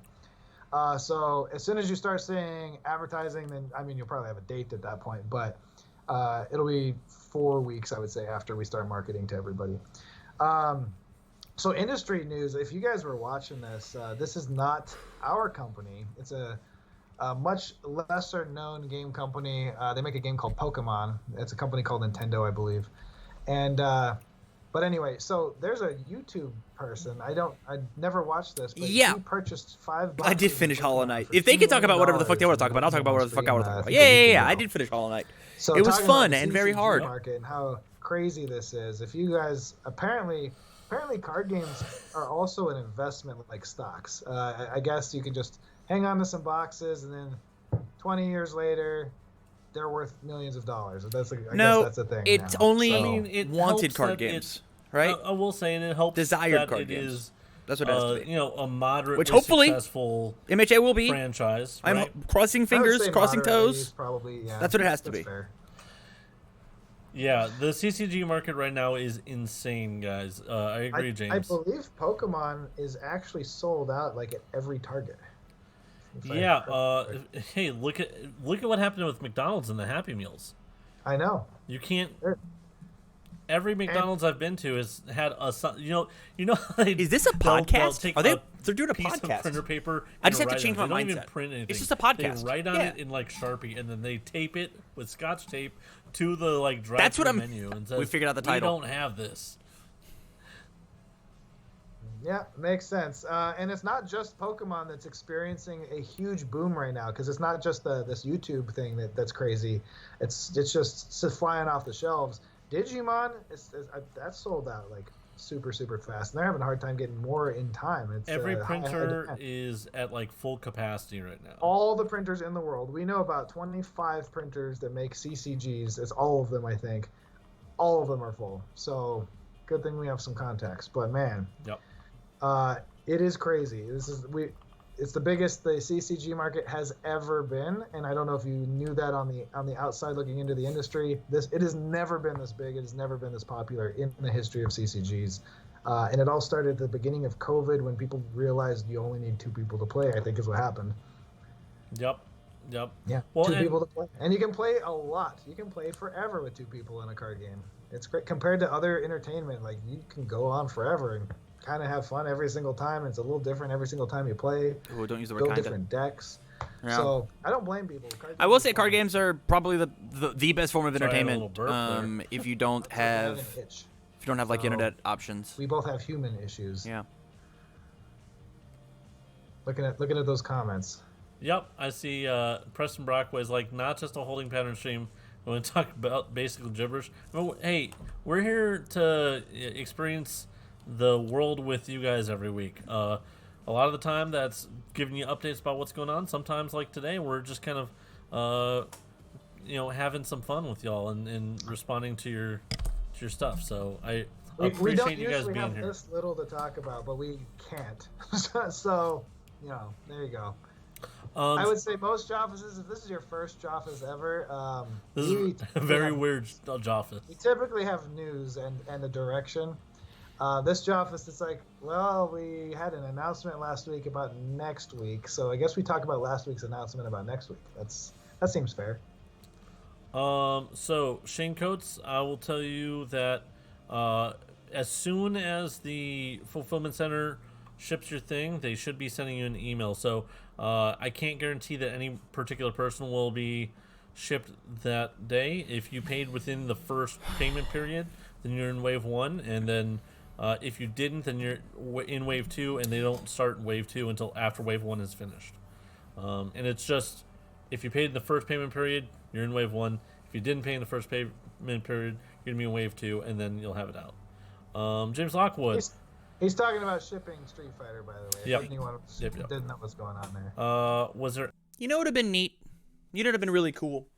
So as soon as you start seeing advertising, then you'll probably have a date at that point, but it'll be 4 weeks, I would say, after we start marketing to everybody. So industry news, if you guys were watching this, this is not our company. It's a much lesser known game company. They make a game called Pokemon. It's a company called Nintendo, I believe. And but anyway, so there's a YouTube person. I never watched this, but Yeah. he purchased 5 I did boxes finish of Hollow Pokemon Knight. for If they can $2 talk about whatever the fuck they want to talk about, I'll talk about whatever the fuck I want to talk about. Yeah. I did finish Hollow Knight. So It was talking about fun the and very CCG hard. market and how crazy this is. If you guys apparently card games are also an investment like stocks. I guess you can just hang on to some boxes and then 20 years later they're worth millions of dollars. I guess that's a thing. It's now. only So, it wanted helps card that games, right? I will say, and it helps Desired that card it games. is, That's what it has to be. a moderately Which hopefully successful MHA will be. franchise. I'm Right? crossing I would fingers, say crossing moderately toes. is probably, yeah, That's what it has to that's be. fair. Yeah, the CCG market right now is insane, guys. I agree, James. I believe Pokemon is actually sold out like at every Target. Yeah. Hey, look at what happened with McDonald's and the Happy Meals. I know. You can't. Sure. Every McDonald's I've been to has had a you know how they, Is this a they'll podcast? take They're doing a piece podcast. Of printer paper. I just and have to write change on it. my They don't even mindset. print anything. It's just a podcast. They write on Yeah. it in like Sharpie, and then they tape it with Scotch tape to the like drive That's what I'm- menu and says, we figured out the title. We don't have this. Yeah, makes sense. And it's not just Pokemon that's experiencing a huge boom right now, because it's not just this YouTube thing that's crazy. It's just flying off the shelves. Digimon, that's sold out like super fast, and they're having a hard time getting more in time. It's Every high printer demand. is at like full capacity right now. All the printers in the world. We know about 25 printers that make CCGs. It's all of them, I think. All of them are full. So good thing we have some contacts. But man, Yep. it is crazy. It's the biggest the CCG market has ever been, and I don't know if you knew that on the outside looking into the industry. It has never been this big. It has never been this popular in the history of CCGs. And it all started at the beginning of COVID when people realized you only need 2 people to play, I think is what happened. Yep. Yeah, Well, 2 and- people to play. And you can play a lot. You can play forever with 2 people in a card game. It's great compared to other entertainment. Like, you can go on forever and kind of have fun every single time. It's a little different every single time you play. Ooh, don't use the word Build kinda. different decks. Yeah. So I don't blame people. I will say card games are probably the best form of Sorry, I had a entertainment. little burp there. If you don't have An itch. If you don't have like So, internet options. We both have human issues. Yeah. Looking at those comments. Yep, I see Preston Brockway's like, not just a holding pattern stream. We want to talk about basically gibberish. Oh, hey, we're here to experience the world with you guys every week. A lot of the time, that's giving you updates about what's going on. Sometimes, like today, we're just kind of, having some fun with y'all and responding to your stuff. So I We don't appreciate you guys usually being have here. this little to talk about, but we can't. So, there you go. I would say most Joffices, if this is your first Joffice ever, This is a very weird Joffice. we typically have news and a direction. This Joffice, it's like, well, we had an announcement last week about next week, so I guess we talk about last week's announcement about next week. That seems fair. So Shane Coates, I will tell you that as soon as the fulfillment center ships your thing, they should be sending you an email. So I can't guarantee that any particular person will be shipped that day. If you paid within the first payment period, then you're in wave 1, and then if you didn't, then you're in wave 2, and they don't start wave 2 until after wave 1 is finished. And it's just, if you paid in the first payment period, you're in wave 1. If you didn't pay in the first payment period, you're gonna be in wave 2, and then you'll have it out. James Lockwood. He's talking about shipping Street Fighter, by the way. Yep. Yep. Didn't know what's going on there. Was there? You know what would have been neat? You know what would have been really cool?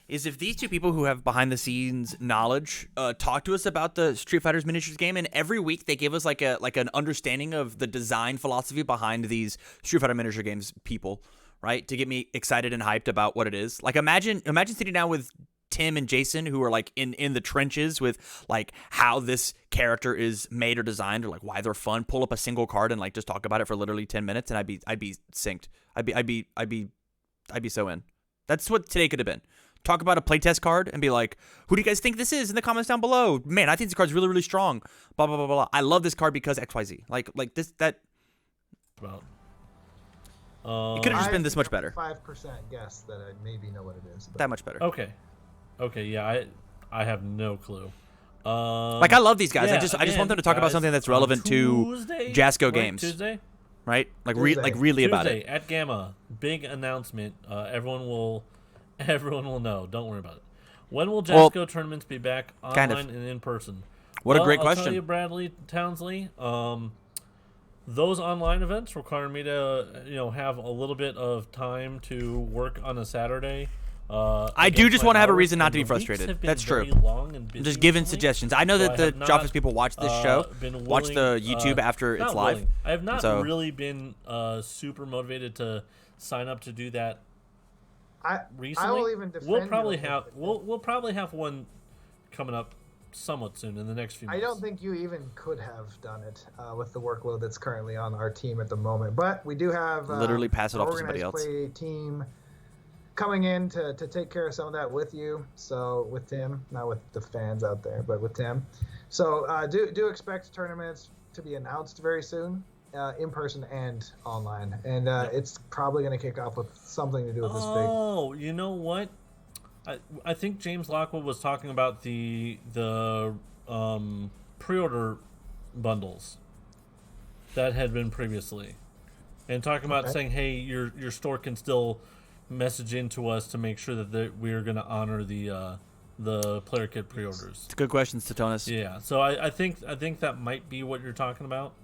Is if these two people who have behind-the-scenes knowledge talk to us about the Street Fighter's miniatures game, and every week they give us like an understanding of the design philosophy behind these Street Fighter miniature games people, right? To get me excited and hyped about what it is. Like imagine sitting down with Tim and Jason, who are like in the trenches with like how this character is made or designed, or like why they're fun. Pull up a single card and like just talk about it for literally 10 minutes, and I'd be synced. I'd be so in. That's what today could have been. Talk about a playtest card and be like, who do you guys think this is in the comments down below? Man, I think this card's really, really strong. Blah blah blah blah. I love this card because XYZ. Like this that. About. It could have just been this much better. 5% guess that I maybe know what it is. But. That much better. Okay, yeah, I have no clue. Like I love these guys. Yeah, I just want them to talk about something that's relevant to Jasco games. Tuesday? Right? Like Tuesday. Really about it. At Gamma, big announcement. Everyone will know. Don't worry about it. When will Jasco tournaments be back online and in person? What a great I'll question. tell you, Bradley Townsley. Those online events require me to, have a little bit of time to work on a Saturday. I do just want to have a reason not to be frustrated. That's true. I'm just giving suggestions. I know that the Joffice people watch this show, watch the YouTube after it's live. I have not really been super motivated to sign up to do that recently. I will even defend we'll probably have one coming up somewhat soon in the next few months. I don't think you even could have done it with the workload that's currently on our team at the moment. But we do have literally pass it off to organized somebody else. play team coming in to take care of some of that with you. So with Tim, not with the fans out there, but with Tim. So do expect tournaments to be announced very soon, in person and online. And it's probably going to kick off with something to do with this big. Oh, you know what? I think James Lockwood was talking about the pre-order bundles that had been previously, and talking about saying, hey, your store can still message into us to make sure that we are going to honor the player kit pre-orders. It's a good question, Satonis. Yeah, so I think that might be what you're talking about.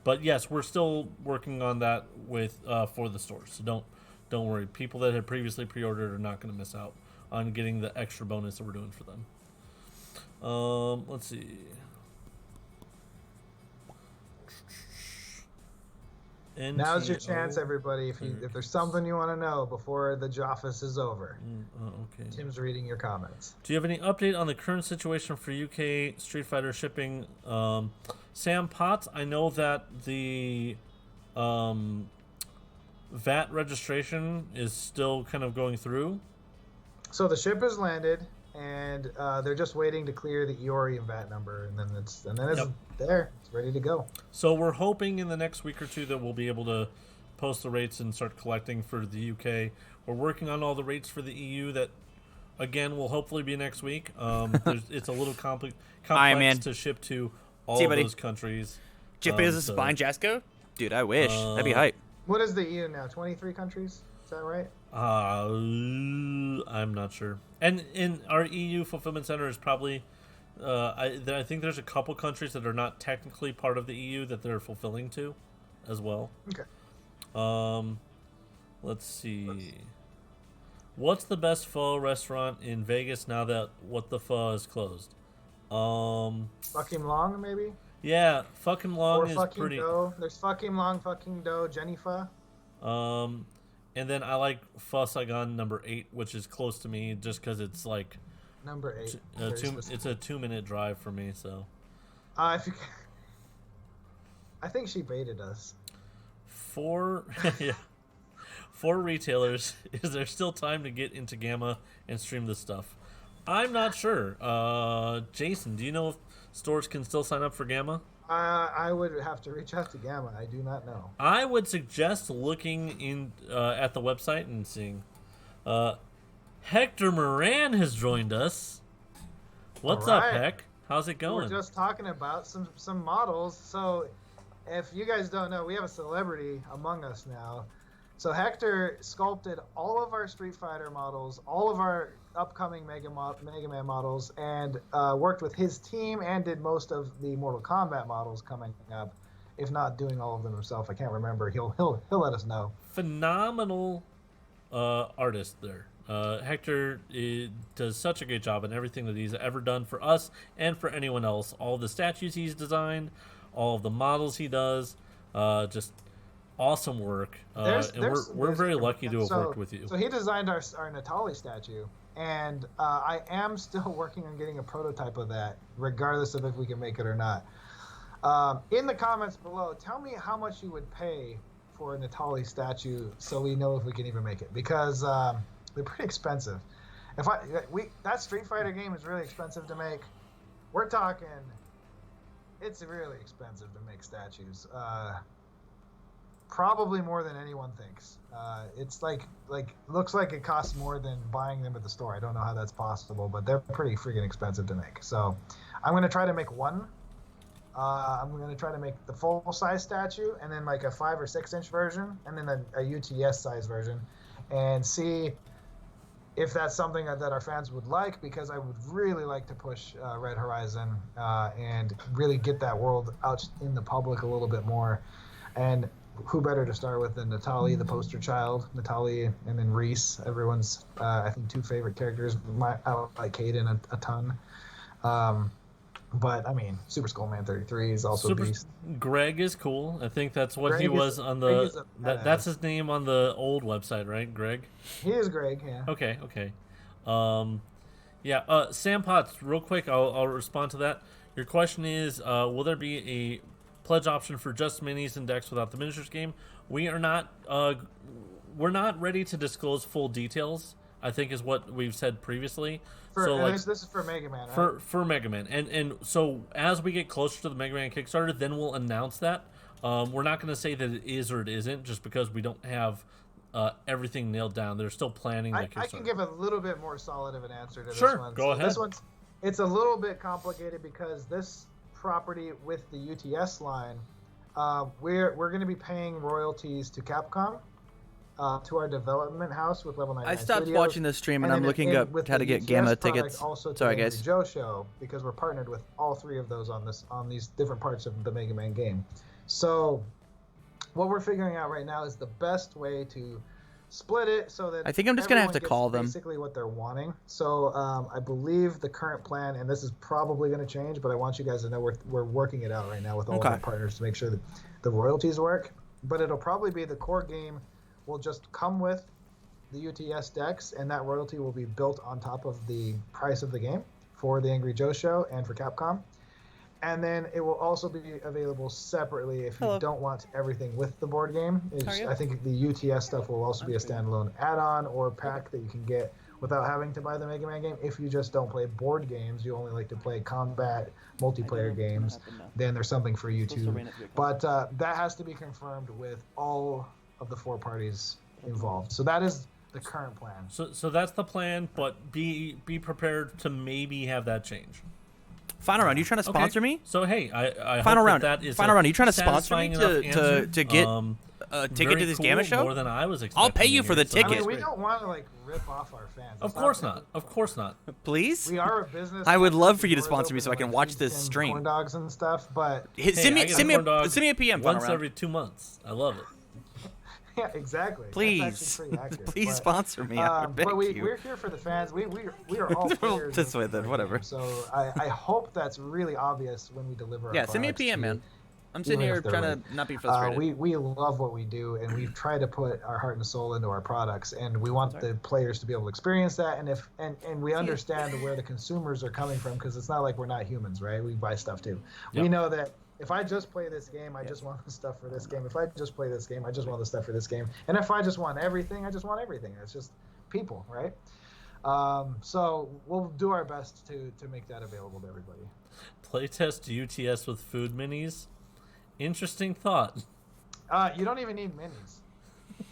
But yes, we're still working on that with for the stores. So don't worry. People that had previously pre-ordered are not going to miss out on getting the extra bonus that we're doing for them. Let's see. Now's your chance, everybody. If there's something you want to know before the Joffice is over. Okay. Tim's reading your comments. Do you have any update on the current situation for UK Street Fighter shipping? Sam Potts, I know that the VAT registration is still kind of going through. So the ship has landed, and they're just waiting to clear the Iori and VAT number, and then it's there. It's ready to go. So we're hoping in the next week or two that we'll be able to post the rates and start collecting for the UK. We're working on all the rates for the EU that again will hopefully be next week. It's a little complex man. to ship to all See you, of buddy. those countries. Jeff Bezos is so- buying Jasco? Dude, I wish. That'd be hype. What is the EU now? 23 countries? Is that right? I'm not sure. And in our EU fulfillment center is probably, I think there's a couple countries that are not technically part of the EU that they're fulfilling to, as well. Okay. Let's see. What's the best pho restaurant in Vegas now that What the Pho is closed? Fucking Long, maybe? Yeah, fucking Long Or is fucking pretty. Dough. There's fucking Long, fucking Dough, Jennifer. And then I like Pho Saigon number 8, which is close to me, just because it's like Number 8. it's a 2-minute drive for me. So If you I think she baited us. yeah. For retailers, is there still time to get into Gamma and stream this stuff? I'm not sure. Jason, do you know if stores can still sign up for Gamma? I would have to reach out to Gamma. I do not know. I would suggest looking in at the website and seeing. Hector Moran has joined us. What's up, Alright. Heck? How's it going? We're just talking about some models. So, if you guys don't know, we have a celebrity among us now. So Hector sculpted all of our Street Fighter models, all of our upcoming Mega Man models, and worked with his team and did most of the Mortal Kombat models coming up. If not doing all of them himself, I can't remember. He'll let us know. Phenomenal artist there. Hector does such a great job in everything that he's ever done for us and for anyone else. All the statues he's designed, all of the models he does, just awesome work. We're very lucky to have worked with you. So he designed our Natali statue, and I am still working on getting a prototype of that, regardless of if we can make it or not. In the comments below, tell me how much you would pay for a Natali statue so we know if we can even make it, because they're pretty expensive. That Street Fighter game is really expensive to make. We're talking, it's really expensive to make statues. Probably more than anyone thinks. It's like looks like it costs more than buying them at the store. I don't know how that's possible, but they're pretty freaking expensive to make. So I'm going to try to make one. I'm going to try to make the full-size statue, and then like a 5 or 6 inch version, and then a UTS size version, and see if that's something that our fans would like, because I would really like to push Red Horizon and really get that world out in the public a little bit more. And who better to start with than Natali, the poster child, Natali, and then Reese, everyone's, I think, 2 favorite characters. I like Kaden a ton. But, I mean, Super Skullman 33 is also a beast. Greg is cool. I think that's what Greg he was on the... That's his name on the old website, right, Greg? He is Greg, yeah. Okay. Sam Potts, real quick, I'll respond to that. Your question is, will there be a pledge option for just minis and decks without the miniatures game? We're not ready to disclose full details, I think is what we've said previously. This is for Mega Man, right? For Mega Man. And so as we get closer to the Mega Man Kickstarter, then we'll announce that. We're not going to say that it is or it isn't, just because we don't have everything nailed down. They're still planning that Kickstarter. I can give a little bit more solid of an answer to this one. Sure, go ahead. This one's, it's a little bit complicated because this property with the UTS line, we're going to be paying royalties to Capcom, to our development house with Level 99 I stopped Studios, watching this stream and I'm looking up how to get Gamma tickets. Also Sorry, to the guys. Joe Show, because we're partnered with all 3 of those on these different parts of the Mega Man game. So what we're figuring out right now is the best way to split it so that I think I'm just gonna have to everyone call gets them. basically what they're wanting. So I believe the current plan, and this is probably going to change, but I want you guys to know we're working it out right now with all of our partners to make sure that the royalties work. But it'll probably be the core game will just come with the UTS decks, and that royalty will be built on top of the price of the game for the Angry Joe Show and for Capcom. And then it will also be available separately if you don't want everything with the board game. I think the UTS stuff will also be a standalone add-on or pack that you can get without having to buy the Mega Man game. If you just don't play board games, you only like to play combat multiplayer games, then there's something for you too. But that has to be confirmed with all of the 4 parties involved. So that is the current plan. So that's the plan, but be prepared to maybe have that change. Final round, you trying to sponsor me? So hey, I Final hope round. that is Final round. You trying to sponsor me satisfying enough answer. to get a ticket to this cool, Gamma show? More than I was expecting. I'll pay you for the So- ticket. We don't want to like rip off our fans. Of It's course that- not. Of course not. Please? We are a business. I would love for you to Doors sponsor me open so I can like watch East this End stream. Corn dogs and stuff, but Send I get me corn dogs a PM. Final once round. every 2 months. I love it. yeah, exactly. Please, That's actually pretty accurate, please but, sponsor me. I beg but you. we're here for the fans. We are all players. This in way then, the whatever. game. So I hope that's really obvious when we deliver. Yeah, our send me a products PM, to you. man. I'm sitting even here if they're trying late. to not be frustrated. We love what we do, and we've tried to put our heart and soul into our products, and we want the players to be able to experience that. And we understand where the consumers are coming from, because it's not like we're not humans, right? We buy stuff too. Yep. We know that if I just play this game, I just want the stuff for this game. If I just play this game, I just want the stuff for this game. And if I just want everything, I just want everything. It's just people, right? So we'll do our best to make that available to everybody. Playtest UTS with food minis. Interesting thought. You don't even need minis.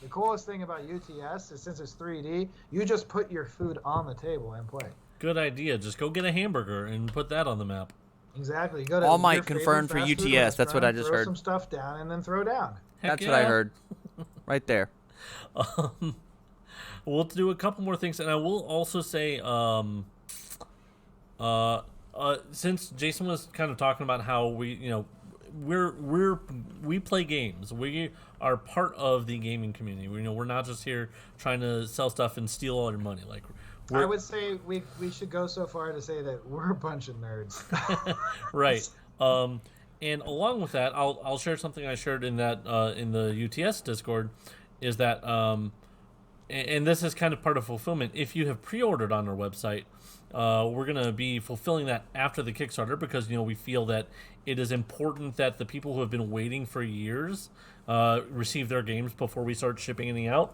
The coolest thing about UTS is, since it's 3D, you just put your food on the table and play. Good idea. Just go get a hamburger and put that on the map. Exactly. You go to All your might favorite confirm for fast food UTS. That's what I restaurant, just throw heard. some stuff down and then throw down. Heck That's what I yeah. heard. Right there. We'll do a couple more things, and I will also say, since Jason was kind of talking about how we play games. We are part of the gaming community. We're not just here trying to sell stuff and steal all your money. Like, I would say we should go so far to say that we're a bunch of nerds. right. And along with that, I'll share something I shared in that in the UTS Discord, is that and this is kind of part of fulfillment. If you have pre-ordered on our website, we're gonna be fulfilling that after the Kickstarter, because we feel that it is important that the people who have been waiting for years receive their games before we start shipping anything out.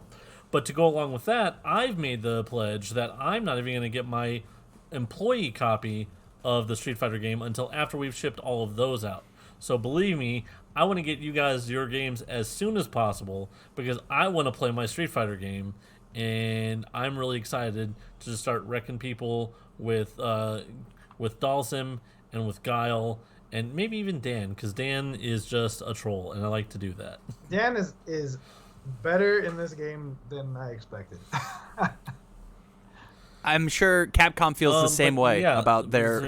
But to go along with that, I've made the pledge that I'm not even going to get my employee copy of the Street Fighter game until after we've shipped all of those out. So believe me, I want to get you guys your games as soon as possible, because I want to play my Street Fighter game, and I'm really excited to just start wrecking people with Dalsim and with Guile, and maybe even Dan, because Dan is just a troll, and I like to do that. Dan is better in this game than I expected. I'm sure Capcom feels the same way about their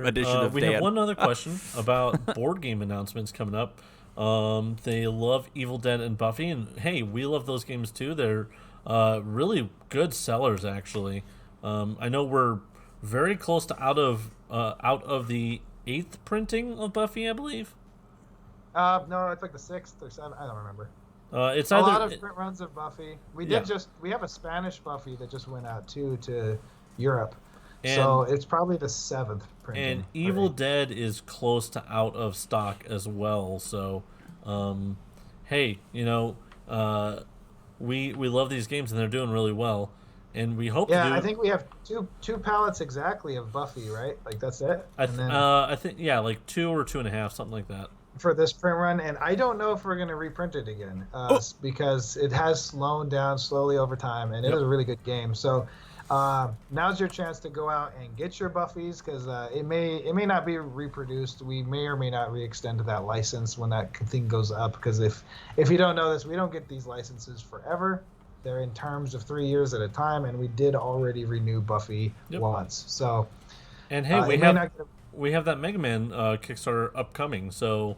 edition of we Dan. have one other question about board game announcements coming up. They love Evil Dead and Buffy, and hey, we love those games too. They're really good sellers, actually. I know we're very close to out of the 8th printing of Buffy, I believe. No, it's like the 6th or 7th. I don't remember. It's a either lot of print runs of Buffy. We have a Spanish Buffy that just went out too to Europe, so it's probably the 7th printing. And Evil Dead is close to out of stock as well. So, hey, we love these games, and they're doing really well, and we hope. Yeah, I think we have two pallets exactly of Buffy, right? Like that's it. I think like 2 or 2.5, something like that. For this print run, and I don't know if we're going to reprint it again because it has slowed down slowly over time, and it is a really good game. So now's your chance to go out and get your Buffies, because it may not be reproduced. We may or may not re-extend that license when that thing goes up, because if you don't know this, we don't get these licenses forever. They're in terms of 3 years at a time, and we did already renew Buffy once. So, and hey, we have that Mega Man Kickstarter upcoming. So,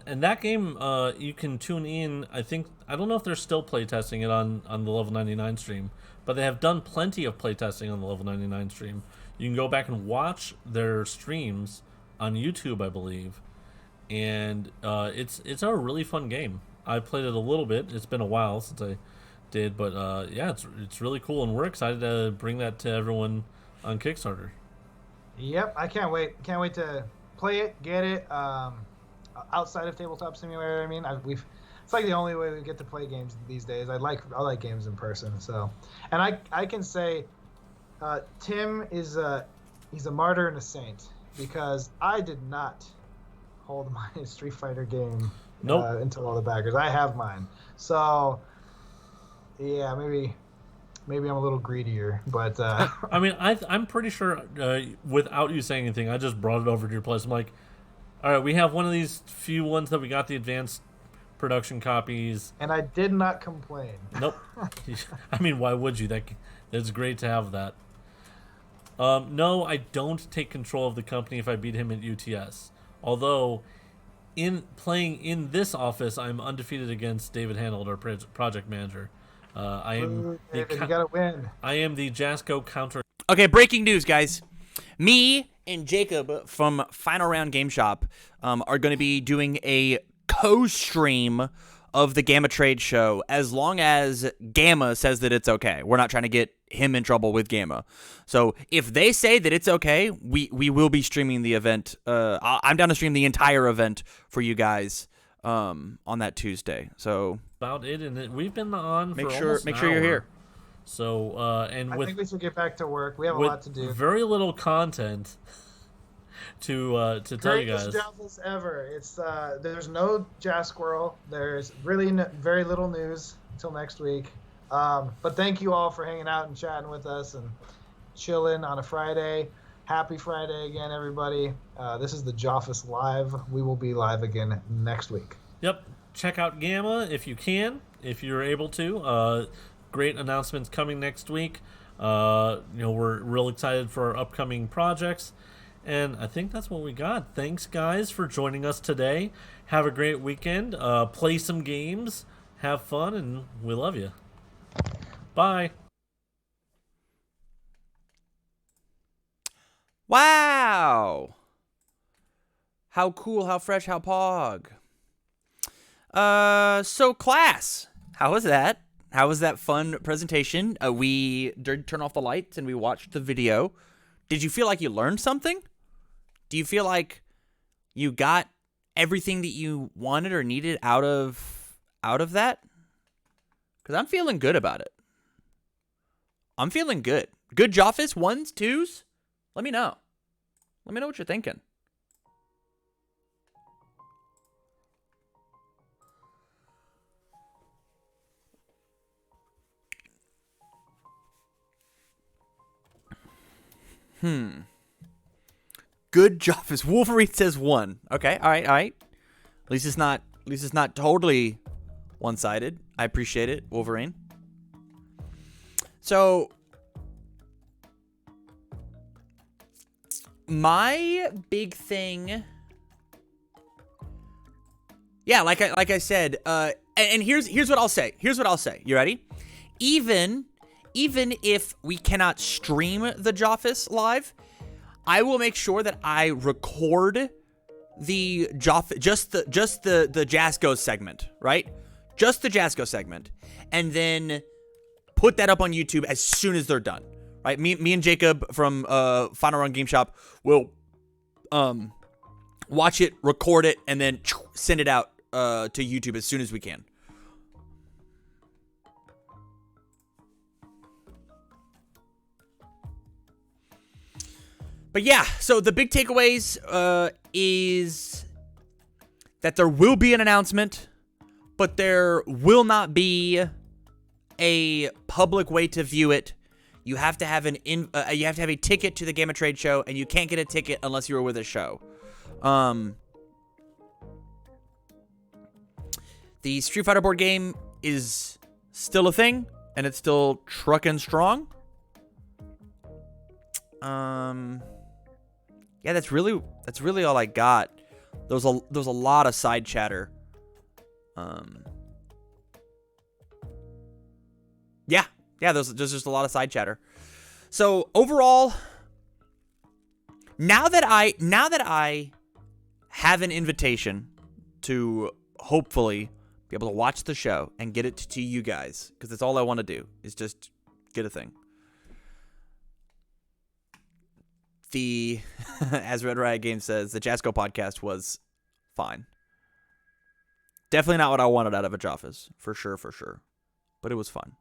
and that game you can tune in. I don't know if they're still playtesting it on the Level 99 stream, but they have done plenty of playtesting on the Level 99 stream. You can go back and watch their streams on YouTube, I believe, and it's a really fun game. I played it a little bit. It's been a while since I did, but it's really cool, and we're excited to bring that to everyone on Kickstarter. Yep, I can't wait. Can't wait to play it, get it. Outside of Tabletop Simulator, I mean, it's like the only way we get to play games these days. I like games in person. So, and I can say, Tim he's a martyr and a saint, because I did not hold my Street Fighter game until all the backers. I have mine. So, yeah, maybe Maybe I'm a little greedier, but I mean, I'm pretty sure without you saying anything, I just brought it over to your place. I'm like, all right, we have one of these few ones that we got the advanced production copies. and I did not complain. Nope. I mean, why would you? It's great to have that. No, I don't take control of the company if I beat him at UTS. Although, in playing in this office, I'm undefeated against David Hanold, our project manager. I am David, you gotta win. I am the Jasco counter. Okay, breaking news, guys. Me and Jacob from Final Round Game Shop are going to be doing a co-stream of the Gamma Trade Show as long as Gamma says that it's okay. We're not trying to get him in trouble with Gamma. So if they say that it's okay, we will be streaming the event. I'm down to stream the entire event for you guys on that Tuesday. So About it, and we've been on make for sure almost make an sure you're hour. here. So and I with think we should get back to work. We have a with lot to do. very little content to tell you Greatest guys. Joffice ever. It's there's no Jazz Squirrel. There's really very little news until next week. But thank you all for hanging out and chatting with us and chilling on a Friday. Happy Friday again, everybody. This is the Joffice Live. We will be live again next week. Yep. Check out Gamma if you can, if you're able to. Great announcements coming next week. We're real excited for our upcoming projects. And I think that's what we got. Thanks, guys, for joining us today. Have a great weekend. Play some games. Have fun, and we love you. Bye. Wow. How cool, how fresh, how pog. So class, how was that? How was that fun presentation? We did turn off the lights and we watched the video. Did you feel like you learned something? Do you feel like you got everything that you wanted or needed out of that? Because I'm feeling good about it. I'm feeling good. Good Joffice, 1s, 2s? Let me know. Let me know what you're thinking. Good Joffice. Wolverine says 1. Okay, all right. At least it's not totally one-sided. I appreciate it, Wolverine. So my big thing, yeah, like I said, and here's what I'll say. You ready? Even if we cannot stream the Joffice live, I will make sure that I record the just the Jasco segment, right? Just the Jasco segment, and then put that up on YouTube as soon as they're done, right? Me and Jacob from Final Run Game Shop will watch it, record it, and then send it out to YouTube as soon as we can. But yeah, so the big takeaways is that there will be an announcement, but there will not be a public way to view it. You have to have a ticket to the Gamma Trade Show, and you can't get a ticket unless you were with a show. The Street Fighter board game is still a thing, and it's still trucking strong. Yeah, that's really all I got. There's a lot of side chatter. Yeah, there's just a lot of side chatter. So overall, now that I have an invitation to hopefully be able to watch the show and get it to you guys, because that's all I want to do is just get a thing. The, as Red Riot Games says, the Jasco podcast was fine. Definitely not what I wanted out of a Joffice, for sure. But it was fun.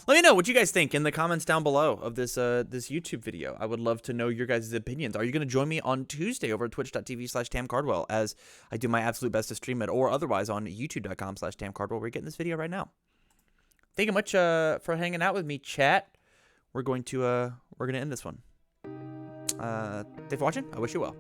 Let me know what you guys think in the comments down below of this YouTube video. I would love to know your guys' opinions. Are you going to join me on Tuesday over at twitch.tv/TamCardwell as I do my absolute best to stream it, or otherwise on youtube.com/TamCardwell where you're getting this video right now? thank you much for hanging out with me, chat. We're going to end this one. Thanks for watching. I wish you well.